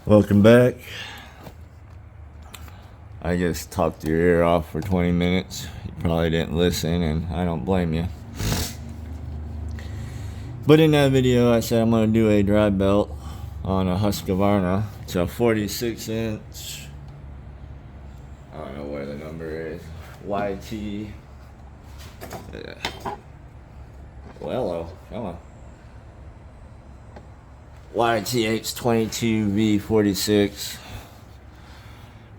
Welcome back. I just talked your ear off for 20 minutes. You probably didn't listen, and I don't blame you. But in that video, I said I'm going to do a dry belt on a Husqvarna. It's a 46 inch. I don't know where the number is. YT. Well, hello. Come on. ythv46.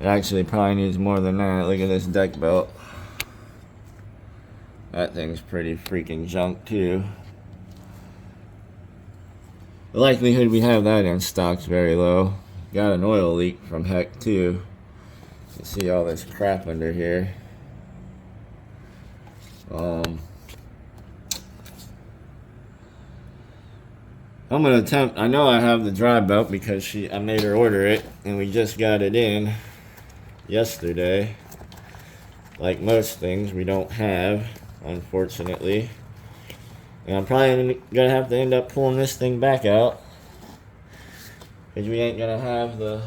It actually probably needs more than that. Look at this deck belt. That thing's pretty freaking junk too. The likelihood we have that in stock's very low. Got an oil leak from heck too. You see all this crap under here. I'm gonna attempt. I know I have the dry belt because I made her order it, and we just got it in yesterday. Like most things, we don't have, unfortunately. And I'm probably gonna have to end up pulling this thing back out because we ain't gonna have the.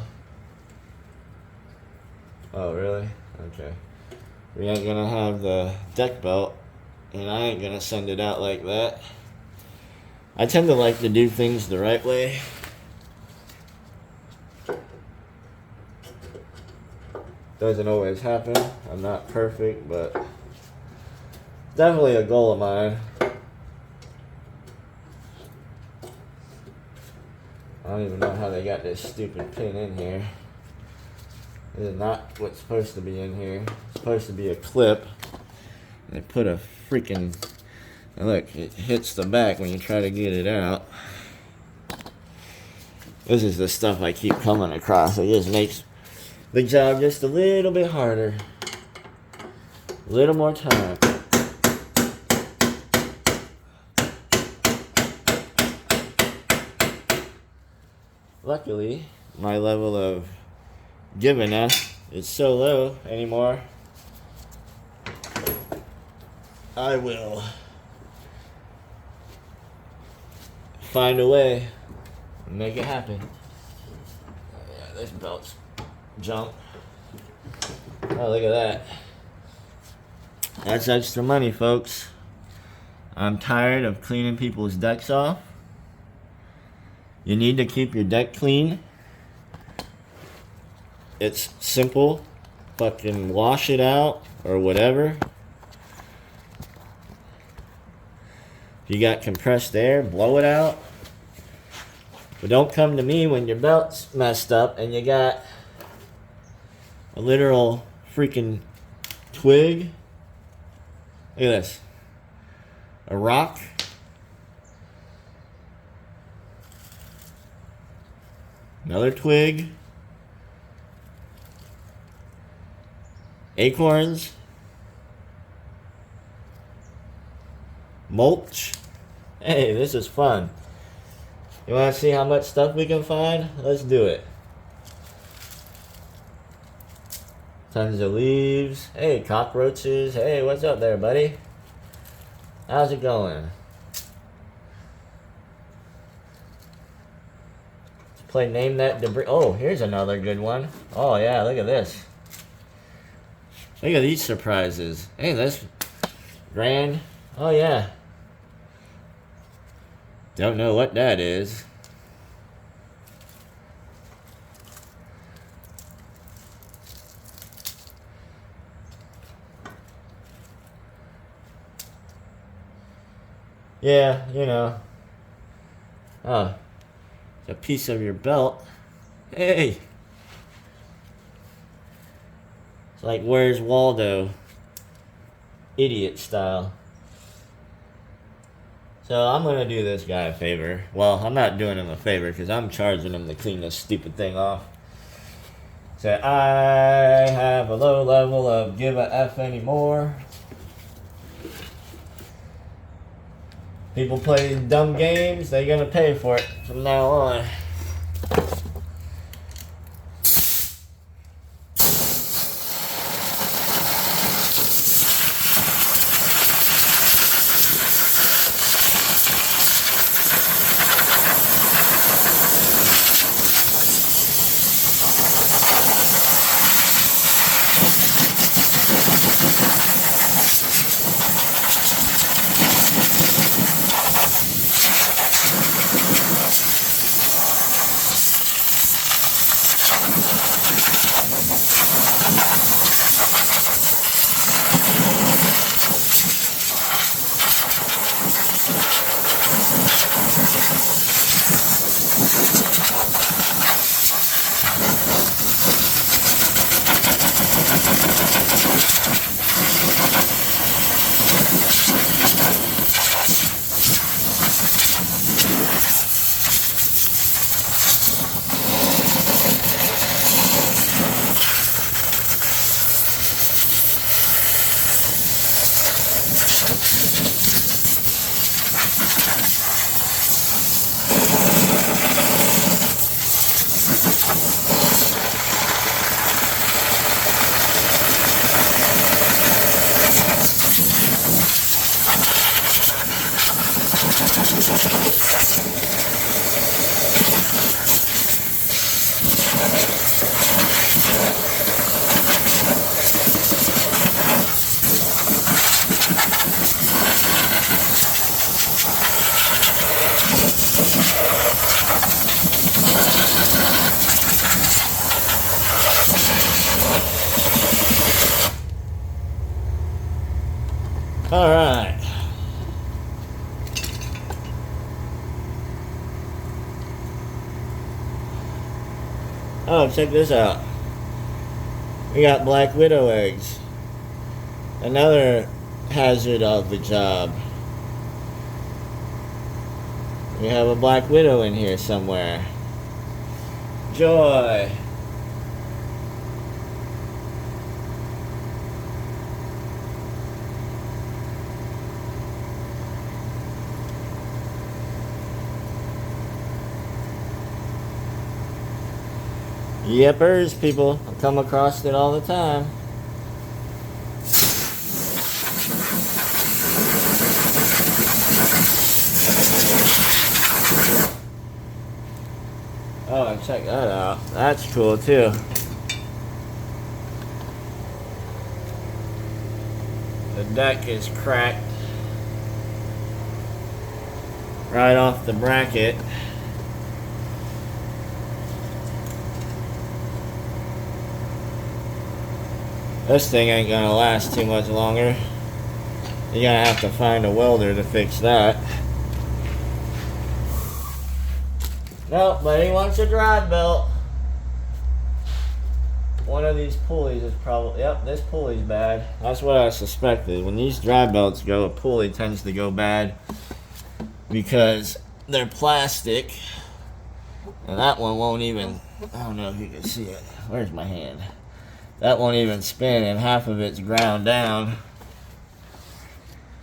Oh really? Okay. We ain't gonna have the deck belt, and I ain't gonna send it out like that. I tend to like to do things the right way. Doesn't always happen. I'm not perfect, but definitely a goal of mine. I don't even know how they got this stupid pin in here. This is not what's supposed to be in here. It's supposed to be a clip. They put a freaking... Look, it hits the back when you try to get it out. This is the stuff I keep coming across. It just makes the job just a little bit harder. A little more time. Luckily, my level of givingness is so low anymore. I will find a way and make it happen. Yeah, this belt's junk. Oh, look at that. That's extra money, folks. I'm tired of cleaning people's decks off. You need to keep your deck clean. It's simple. Fucking wash it out or whatever. If you got compressed air, blow it out. But don't come to me when your belt's messed up and you got a literal freaking twig. Look at this. A rock. Another twig. Acorns. Mulch. Hey, this is fun. You want to see how much stuff we can find? Let's do it. Tons of leaves. Hey, cockroaches. Hey, what's up there, buddy? How's it going? Let's play Name That Debris. Oh, here's another good one. Oh, yeah, look at this. Look at these surprises. Hey, that's grand. Oh, yeah. Don't know what that is. Yeah, you know. Oh, it's a piece of your belt. Hey. It's like, where's Waldo? Idiot style. So I'm going to do this guy a favor. Well, I'm not doing him a favor because I'm charging him to clean this stupid thing off. So I have a low level of give a F anymore. People play dumb games, they're going to pay for it from now on. All right. Oh, check this out. We got black widow eggs. Another hazard of the job. We have a black widow in here somewhere. Joy. Yippers, people. I come across it all the time. Oh, and check that out. That's cool too. The deck is cracked right off the bracket. This thing ain't gonna last too much longer. You're gonna have to find a welder to fix that. Nope, but he wants a drive belt. One of these pulleys is probably, yep, this pulley's bad. That's what I suspected. When these drive belts go, a pulley tends to go bad because they're plastic. And that one won't even, I don't know if you can see it. Where's my hand? That won't even spin, and half of it's ground down.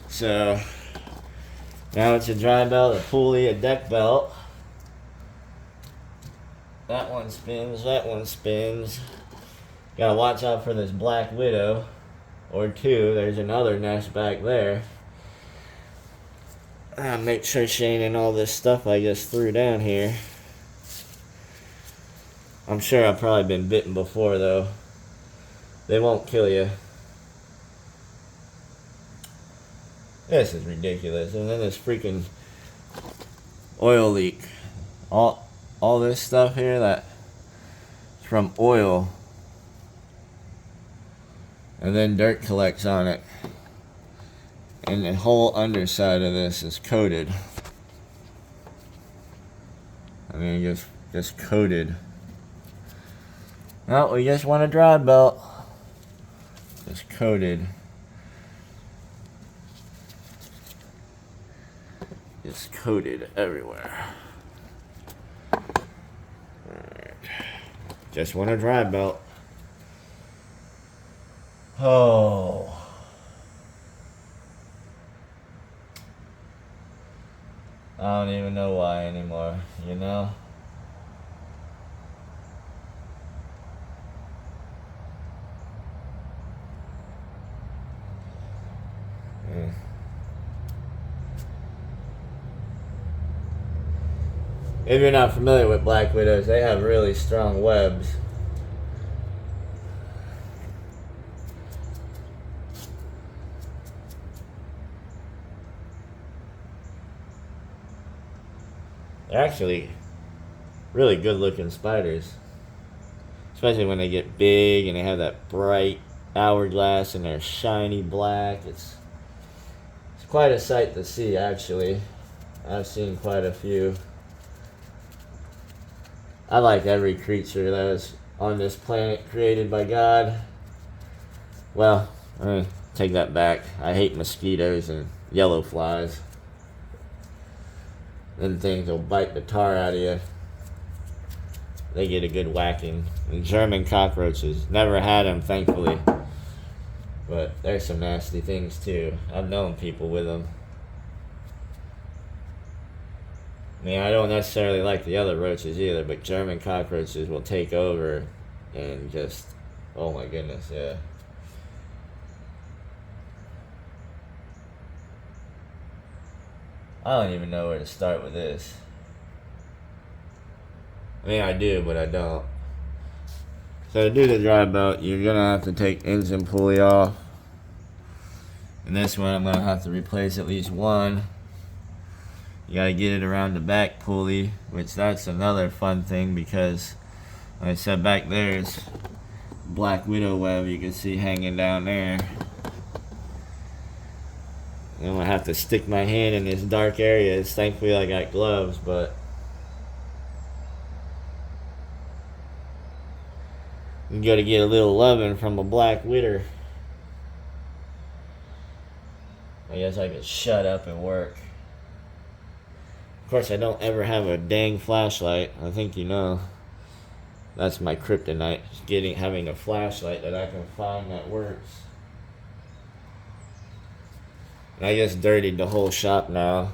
So now it's a drive belt, a pulley, a deck belt. That one spins, that one spins. Gotta watch out for this black widow or two. There's another nest back there. Make sure she ain't in all this stuff I just threw down here. I'm sure I've probably been bitten before though. They won't kill you. This is ridiculous. And then this freaking oil leak. All this stuff here that's from oil. And then dirt collects on it. And the whole underside of this is coated. I mean, just coated. No, we just want a drive belt. Just coated. It's coated everywhere. Alright. Just want a drive belt. Oh. I don't even know why anymore, you know? If you're not familiar with black widows, they have really strong webs. They're actually really good looking spiders. especially when they get big and they have that bright hourglass and they're shiny black. It's quite a sight to see, actually. I've seen quite a few. I like every creature that is on this planet created by God. Well, take that back. I hate mosquitoes and yellow flies. Them things will bite the tar out of you. They get a good whacking. And German cockroaches. Never had them, thankfully. But there's some nasty things, too. I've known people with them. I mean, I don't necessarily like the other roaches either, but German cockroaches will take over and just, oh my goodness, yeah. I don't even know where to start with this. I mean, I do, but I don't. So to do the dry belt, you're going to have to take engine pulley off. And this one, I'm going to have to replace at least one. You got to get it around the back pulley, which that's another fun thing because, like I said, back there is black widow web you can see hanging down there. I'm going to have to stick my hand in this dark area. Thankfully I got gloves, but you got to get a little loving from a black widow. I guess I could shut up and work. Of course, I don't ever have a dang flashlight. I think you know. That's my kryptonite. Having a flashlight that I can find that works. And I just dirtied the whole shop now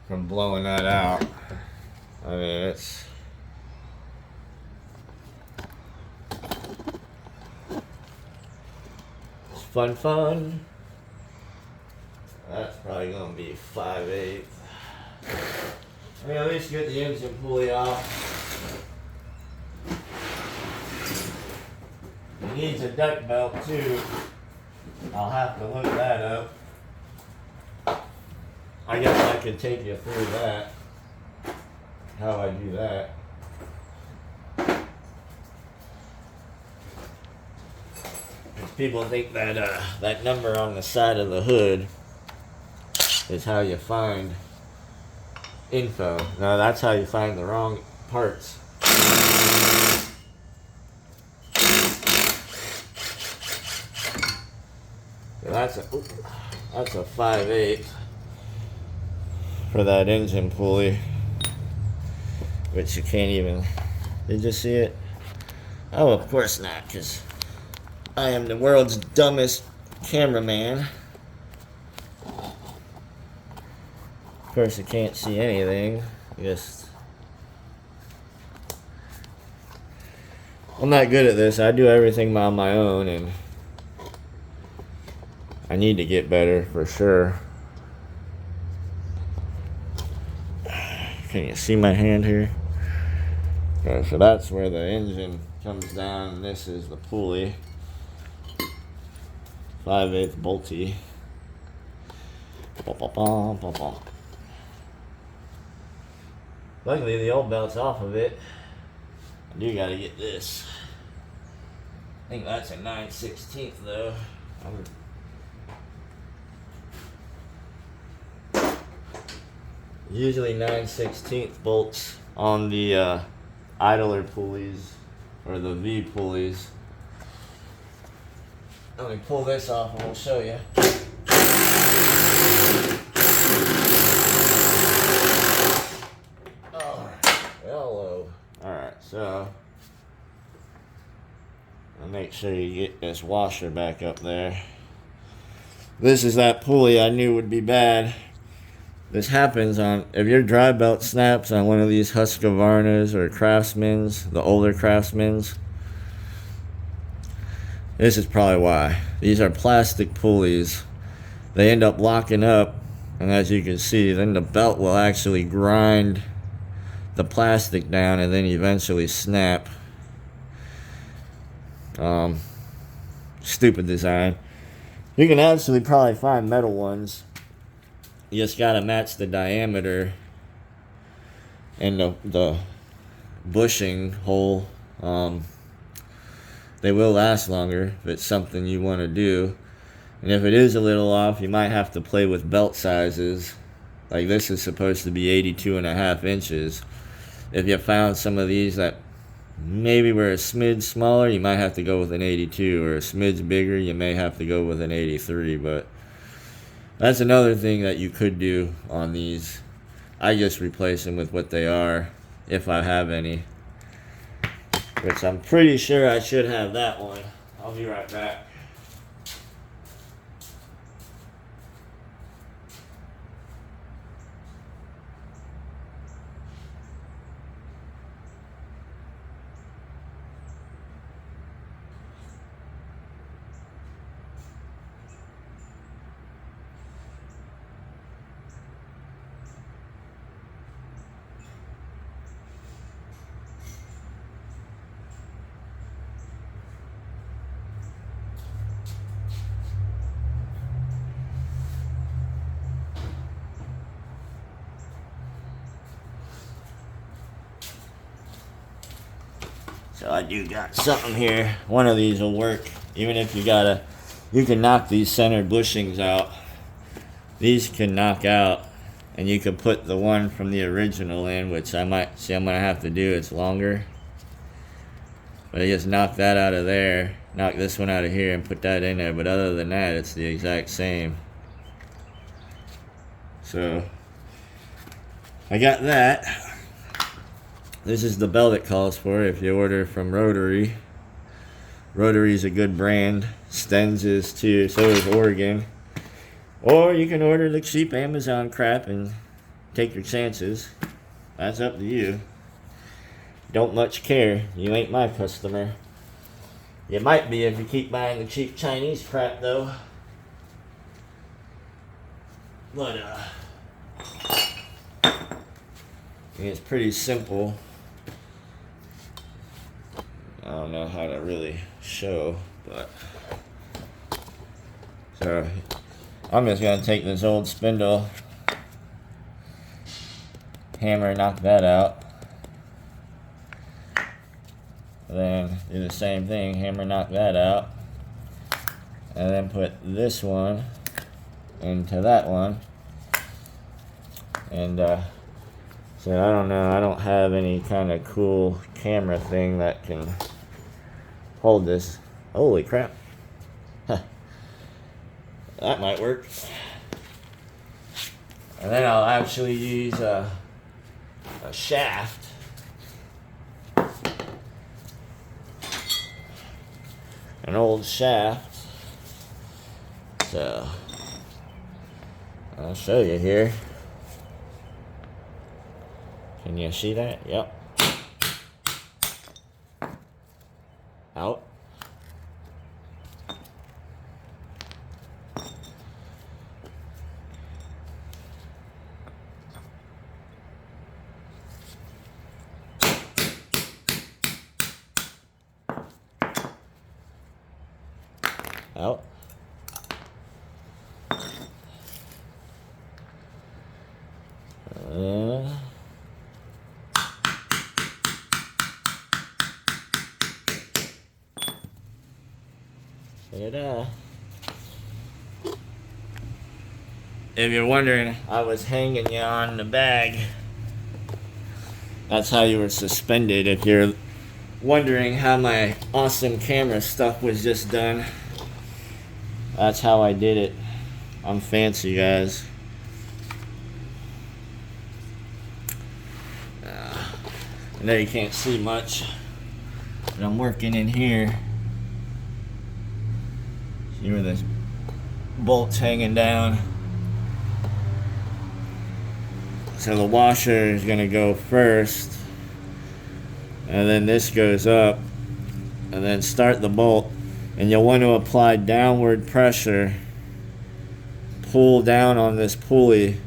from blowing that out. I mean, it's fun. That's probably gonna be 5/8. I mean, at least get the engine pulley off. It needs a duck belt too. I'll have to look that up. I guess I could take you through that. How I do that. Because people think that that number on the side of the hood is how you find info. No, that's how you find the wrong parts. So that's a 5/8 for that engine pulley, which you can't even. Did you see it? Oh, of course not, because I am the world's dumbest cameraman. Of course, you can't see anything. I'm not good at this. I do everything on my own, and I need to get better for sure. Can you see my hand here? Okay, so that's where the engine comes down, and this is the pulley. 5/8 bolty. Luckily, the old belt's off of it. I do gotta get this. I think that's a 9/16 though. Usually 9/16 bolts on the idler pulleys or the V pulleys. Let me pull this off and we'll show you. Alright, so I'll make sure you get this washer back up there. This is that pulley I knew would be bad. This happens if your dry belt snaps on one of these Husqvarnas or Craftsman's, the older Craftsman's. This is probably why. These are plastic pulleys. They end up locking up, and as you can see, then the belt will actually grind the plastic down and then eventually snap. Stupid design. You can actually probably find metal ones. You just gotta match the diameter and the bushing hole They will last longer if it's something you want to do. And if it is a little off, you might have to play with belt sizes. Like this is supposed to be 82.5 inches. If you found some of these that maybe were a smidge smaller, you might have to go with an 82, or a smidge bigger, you may have to go with an 83. But that's another thing that you could do on these. I just replace them with what they are, if I have any. Which I'm pretty sure I should have that one. I'll be right back. So I do got something here. One of these will work. Even if you can knock these center bushings out. These can knock out, and you can put the one from the original in, which I'm gonna have to do. It's longer. But I just knock that out of there, knock this one out of here, and put that in there. But other than that, it's the exact same. So I got that. This is the belt it calls for if you order from Rotary. Rotary is a good brand. Sten's is too. So is Oregon. Or you can order the cheap Amazon crap and take your chances. That's up to you. Don't much care. You ain't my customer. You might be if you keep buying the cheap Chinese crap though. But it's pretty simple. I don't know how to really show, but so I'm just gonna take this old spindle, hammer, knock that out, and then do the same thing, hammer, knock that out, and then put this one into that one. And so I don't know, I don't have any kind of cool camera thing that can hold this. Holy crap. Huh. That might work. And then I'll actually use a shaft. An old shaft. So I'll show you here. Can you see that? Yep. Out. Out. Ta-da. If you're wondering, I was hanging you on the bag. That's how you were suspended. If you're wondering how my awesome camera stuff was just done, that's how I did it. I'm fancy, guys. I know you can't see much, but I'm working in here. See where this bolt's hanging down. So the washer is gonna go first, and then this goes up, and then start the bolt. And you'll want to apply downward pressure, pull down on this pulley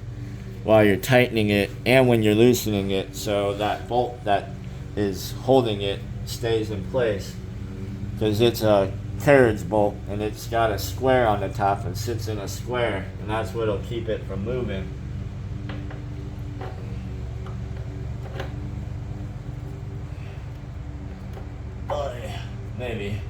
while you're tightening it and when you're loosening it, so that bolt that is holding it stays in place. Because it's a carriage bolt and it's got a square on the top and sits in a square, and that's what'll keep it from moving. Maybe.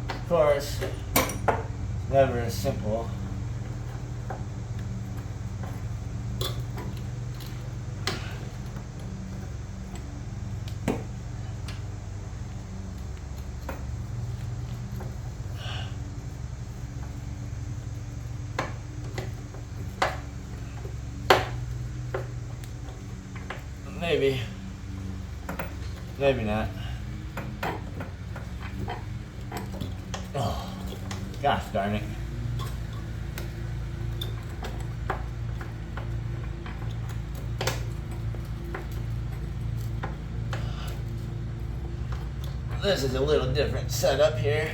Of course, it's never as simple. Maybe. Maybe not. Oh, gosh darn it. This is a little different setup here.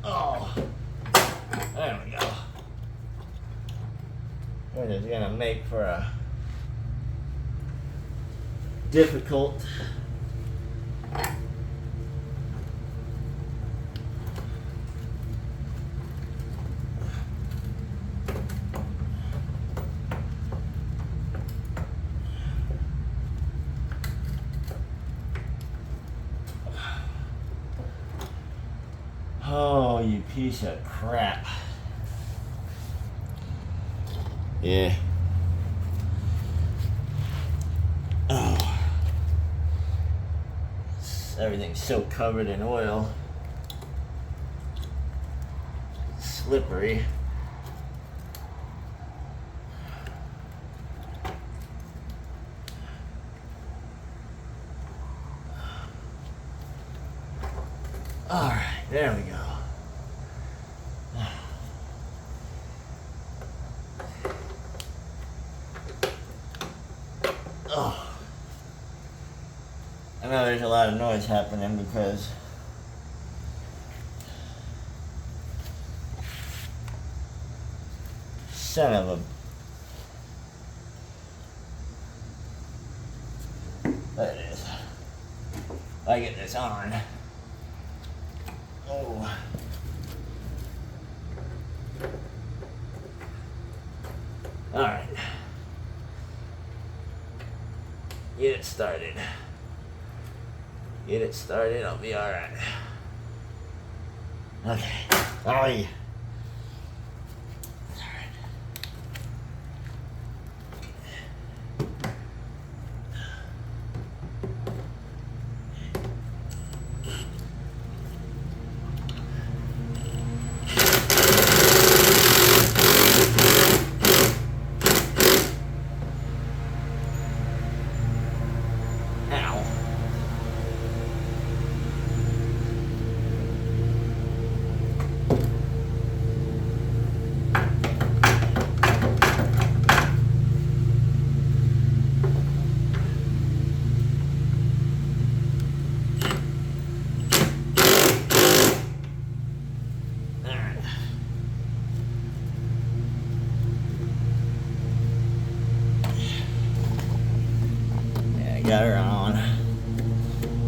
Oh, there we go. Which is gonna make for a difficult oh, you piece of crap. Yeah. Oh. Everything's so covered in oil. Slippery. Alright, there we go. Oh. I know there's a lot of noise happening because son of a... There it is. I get this on. Oh. Alright. Get it started. Get it started, I'll be alright. Okay. Alright. Got her on.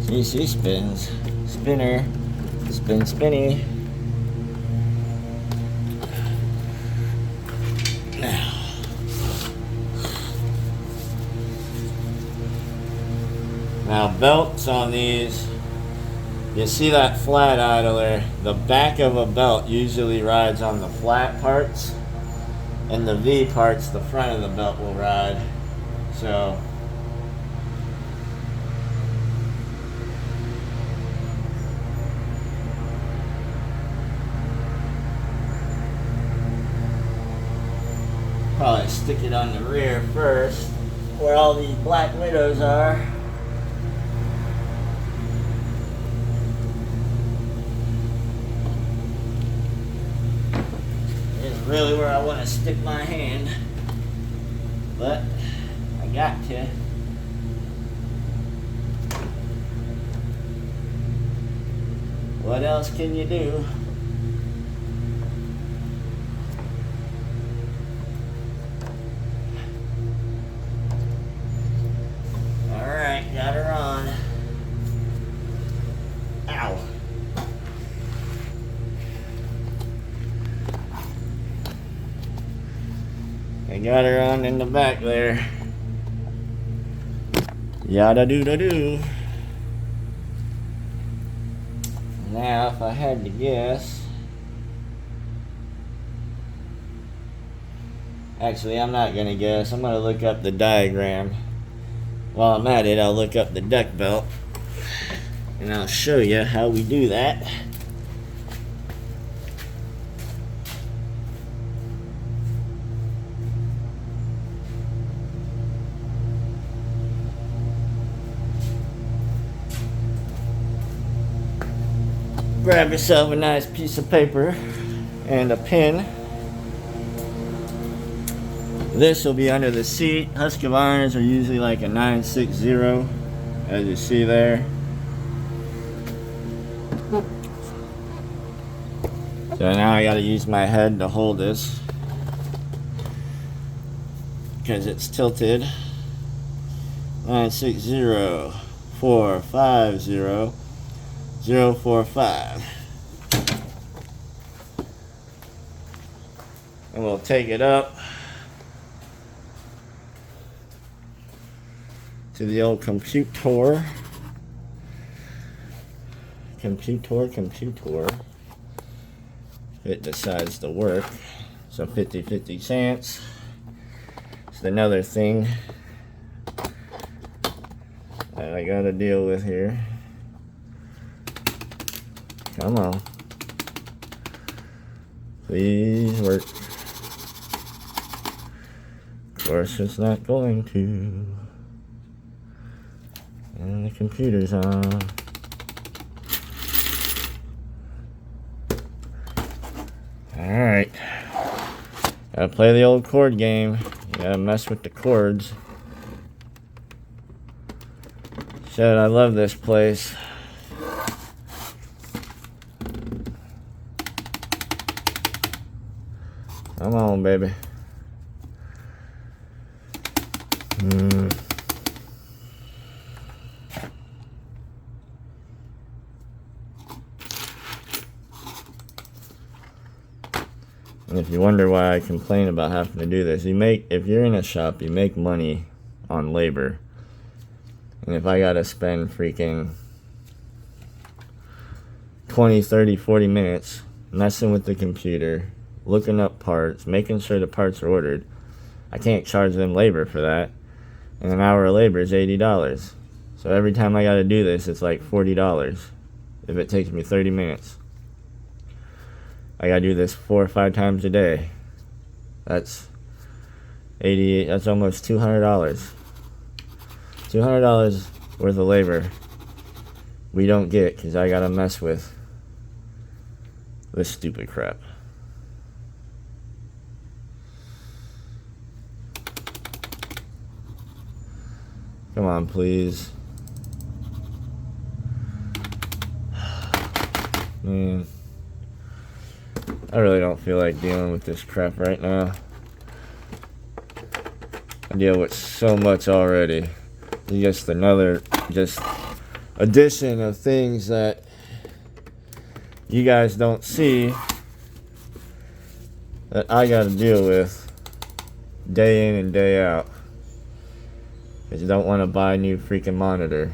See, she spins. Spinner. Spin, spinny. Now belts on these, you see that flat idler, the back of a belt usually rides on the flat parts, and the V parts, the front of the belt will ride. So probably stick it on the rear first, where all these black widows are. Is really where I want to stick my hand, but I got to. What else can you do? Got her on. Ow. got her on in the back there. Yada doo da doo. Now, if I had to guess, actually, I'm not gonna guess. I'm gonna look up the diagram. While I'm at it, I'll look up the deck belt, and I'll show you how we do that. Grab yourself a nice piece of paper and a pin. This will be under the seat. Husqvarnas are usually like a 960, as you see there. So now I gotta use my head to hold this because it's tilted. 960-450-045. And we'll take it up to the old computer. It decides to work. So 50-50 chance. It's another thing that I gotta deal with here. Come on. Please work. Of course it's not going to. And the computer's on. Alright. Gotta play the old cord game. You gotta mess with the cords. Shit, I love this place. Come on, baby. And if you wonder why I complain about having to do this, if you're in a shop, you make money on labor. And if I gotta spend freaking 20, 30, 40 minutes messing with the computer, looking up parts, making sure the parts are ordered, I can't charge them labor for that. And an hour of labor is $80. So every time I gotta do this, it's like $40 if it takes me 30 minutes. I gotta do this 4 or 5 times a day. That's that's almost $200. $200 worth of labor we don't get because I gotta mess with this stupid crap. Come on, please. Man, I really don't feel like dealing with this crap right now. I deal with so much already. It's just another addition of things that you guys don't see that I gotta deal with day in and day out. Because you don't want to buy a new freaking monitor.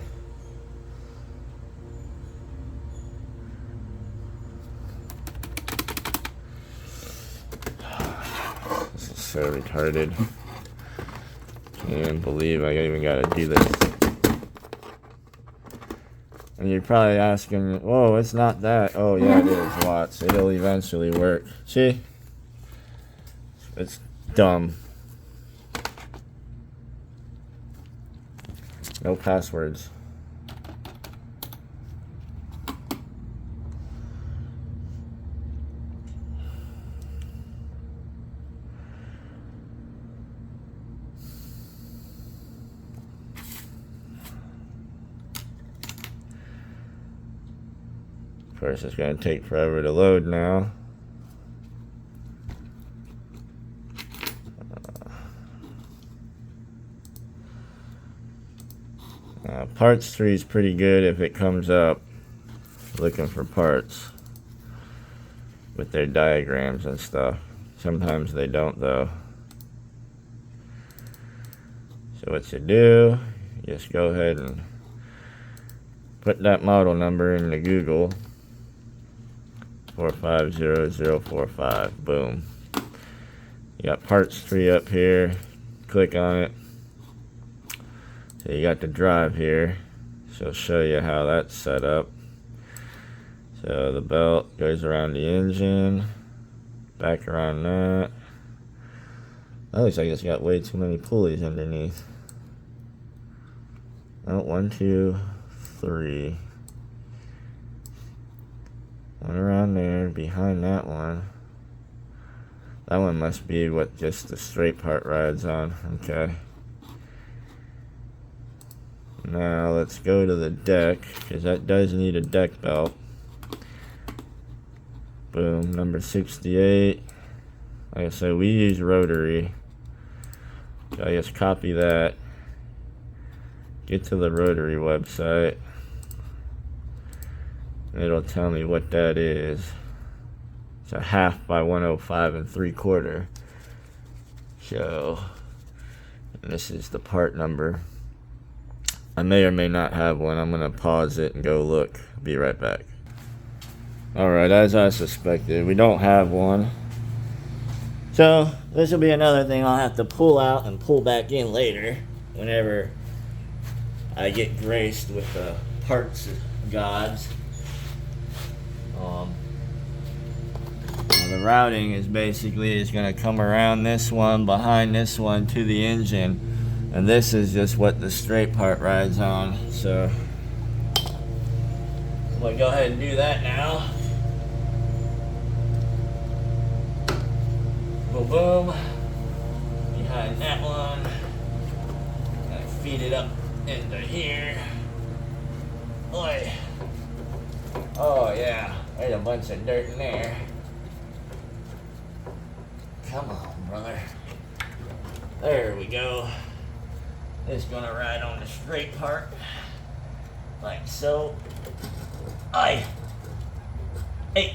This is so retarded. Can't believe I even gotta do this. And you're probably asking, whoa, it's not that. Oh yeah, it is. Watch. It'll eventually work. See? It's dumb. No passwords. Of course, it's going to take forever to load now. Parts 3 is pretty good if it comes up looking for parts with their diagrams and stuff. Sometimes they don't though. So what you do, just go ahead and put that model number into Google, 450045, boom. You got parts tree up here, click on it. So you got the drive here, so I'll show you how that's set up. So the belt goes around the engine, back around that. That looks like it's got way too many pulleys underneath. Oh, 1, 2, 3. One around there, behind that one. That one must be what just the straight part rides on. Okay. Now let's go to the deck, because that does need a deck belt. Boom, number 68. Like I said, we use rotary. So I just copy that. Get to the rotary website. It'll tell me what that is. It's a 1/2 by 105 3/4. So, and this is the part number. I may or may not have one. I'm going to pause it and go look. Be right back. Alright, as I suspected, we don't have one. So, this will be another thing I'll have to pull out and pull back in later, whenever I get graced with the parts gods. The routing is basically going to come around this one, behind this one, to the engine. And this is just what the straight part rides on. So, I'm going to go ahead and do that now. Boom, boom. Behind that one. Gotta feed it up into here. Boy. Oh yeah, there's a bunch of dirt in there. Come on, brother. There we go. It's gonna ride on the straight part. Like so. Hey,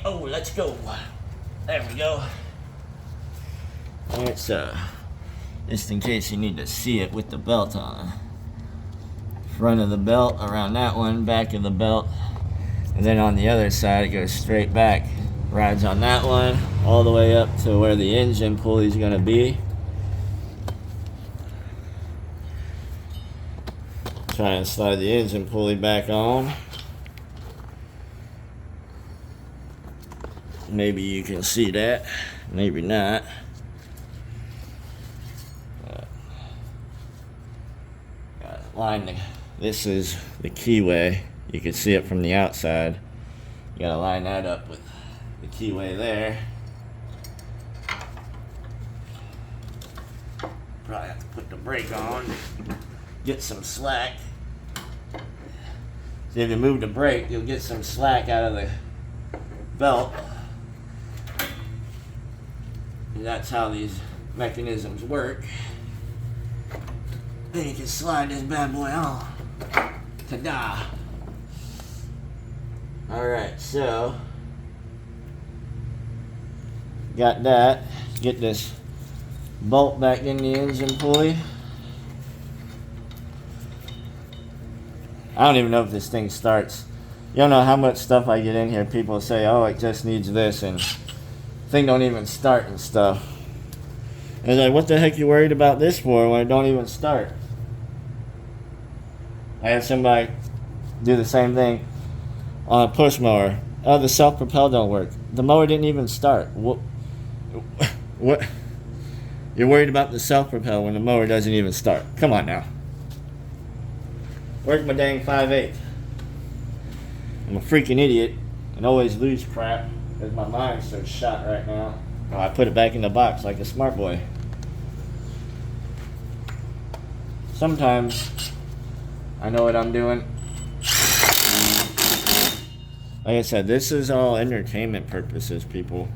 oh, let's go. There we go. It's just in case you need to see it with the belt on. Front of the belt around that one, back of the belt, and then on the other side it goes straight back. Rides on that one all the way up to where the engine pulley is gonna be. Try and slide the engine pulley back on. Maybe you can see that, maybe not. This is the keyway. You can see it from the outside. You gotta line that up with the keyway there. Probably have to put the brake on, get some slack. See, if you move the brake, you'll get some slack out of the belt. And that's how these mechanisms work. Then you can slide this bad boy on. Ta-da! Alright, so got that. Get this bolt back in the engine pulley. I don't even know if this thing starts. You don't know how much stuff I get in here. People say, oh, it just needs this, and the thing don't even start and stuff. And it's like, what the heck you worried about this for when it don't even start? I had somebody do the same thing on a push mower. Oh, the self-propel don't work. The mower didn't even start. What? You're worried about the self-propel when the mower doesn't even start. Come on now. Where's my dang 5/8? I'm a freaking idiot and always lose crap because my mind's so shot right now. Oh, I put it back in the box like a smart boy. Sometimes I know what I'm doing. Like I said, this is all entertainment purposes, people.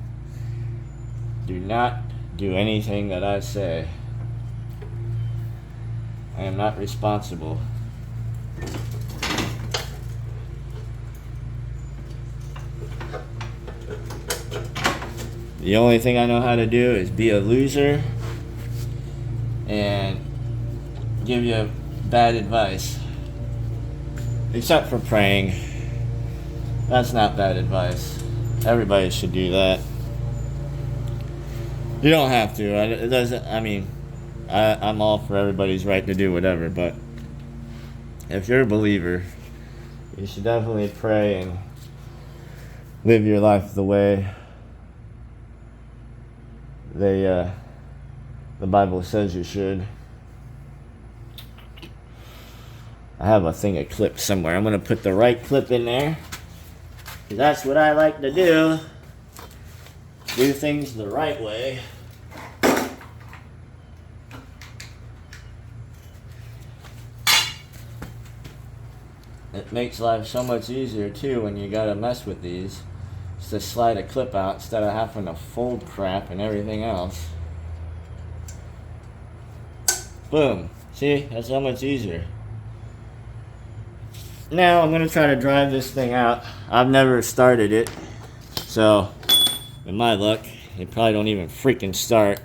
Do not do anything that I say. I am not responsible. The only thing I know how to do is be a loser and give you bad advice. Except for praying. That's not bad advice. Everybody should do that. You don't have to. It doesn't. I mean, I'm all for everybody's right to do whatever, but if you're a believer, you should definitely pray and live your life the way the Bible says you should. I have a thing of clips somewhere. I'm going to put the right clip in there. Because that's what I like to do. Do things the right way. It makes life so much easier too when you gotta mess with these. Just to slide a clip out instead of having to fold crap and everything else. Boom. See? That's how much easier. Now I'm gonna try to drive this thing out. I've never started it. So, with my luck, it probably don't even freaking start.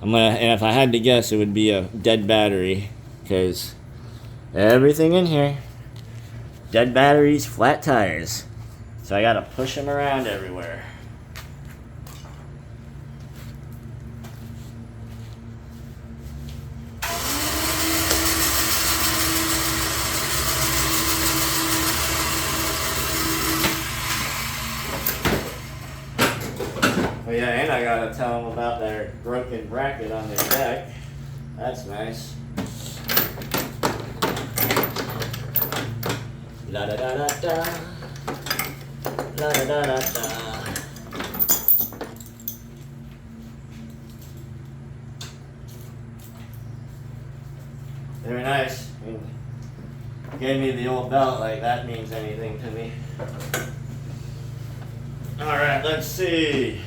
And if I had to guess, it would be a dead battery. Because everything in here, dead batteries, flat tires. So I gotta push them around everywhere. Oh yeah, and I gotta tell them about their broken bracket on their deck. That's nice. La da da da da. La da da da da. Very nice. Gave me the old belt like that means anything to me. Alright, let's see.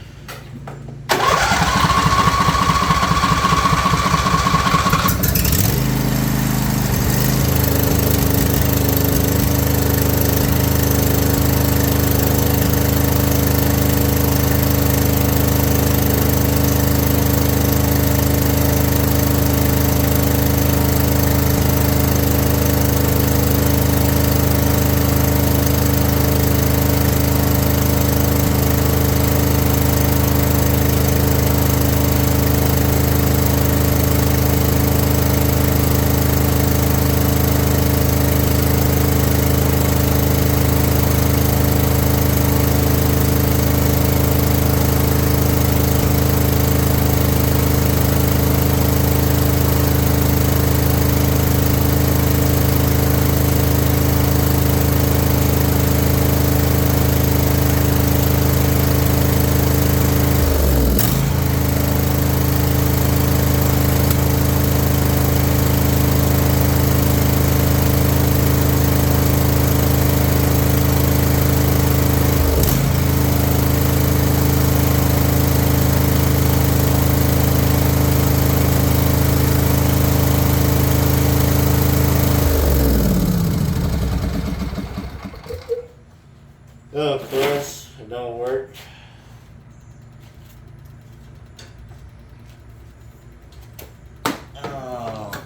Oh, of course, it don't work.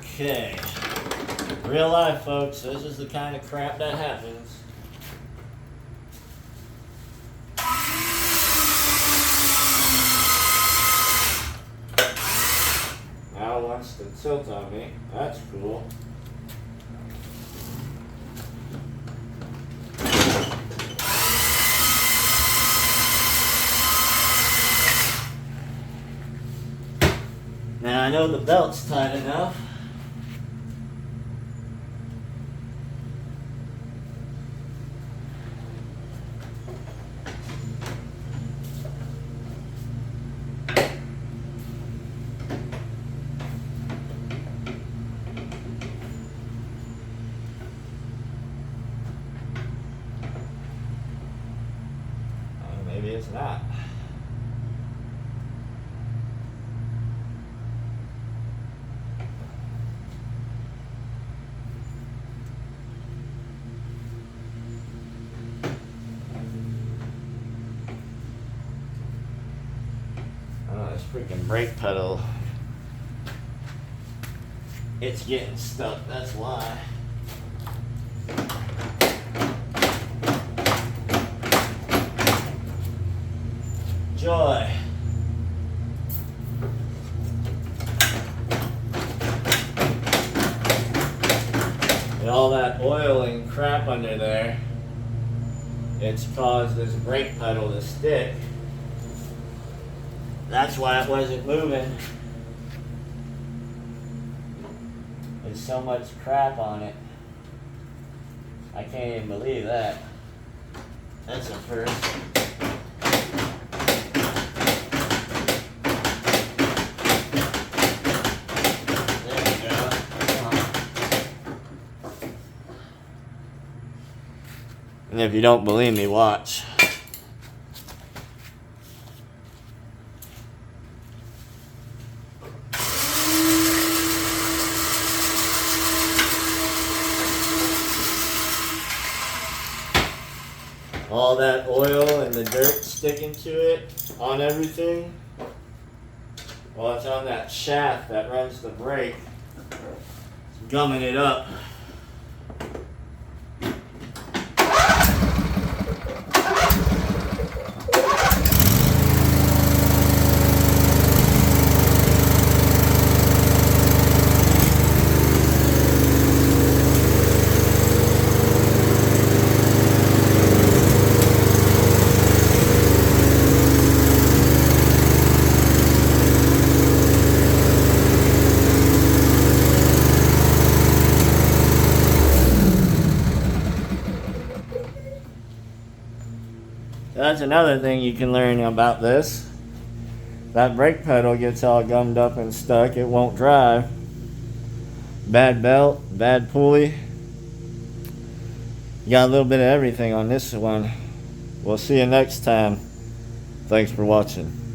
Okay. Real life, folks, this is the kind of crap that happens. Now it wants to tilt on me. That's cool. Now I know the belt's tight enough. Maybe it's not. Oh, this freaking brake pedal. it's getting stuck, that's why. Joy. And all that oil and crap under there, it's caused this brake pedal to stick. That's why it wasn't moving. There's so much crap on it. I can't even believe that. That's a first. And if you don't believe me, watch. All that oil and the dirt sticking to it on everything. Well, it's on that shaft that runs the brake. It's gumming it up. That's another thing you can learn about this. That brake pedal gets all gummed up and stuck. It won't drive. Bad belt, bad pulley. You got a little bit of everything on this one. We'll see you next time. Thanks for watching.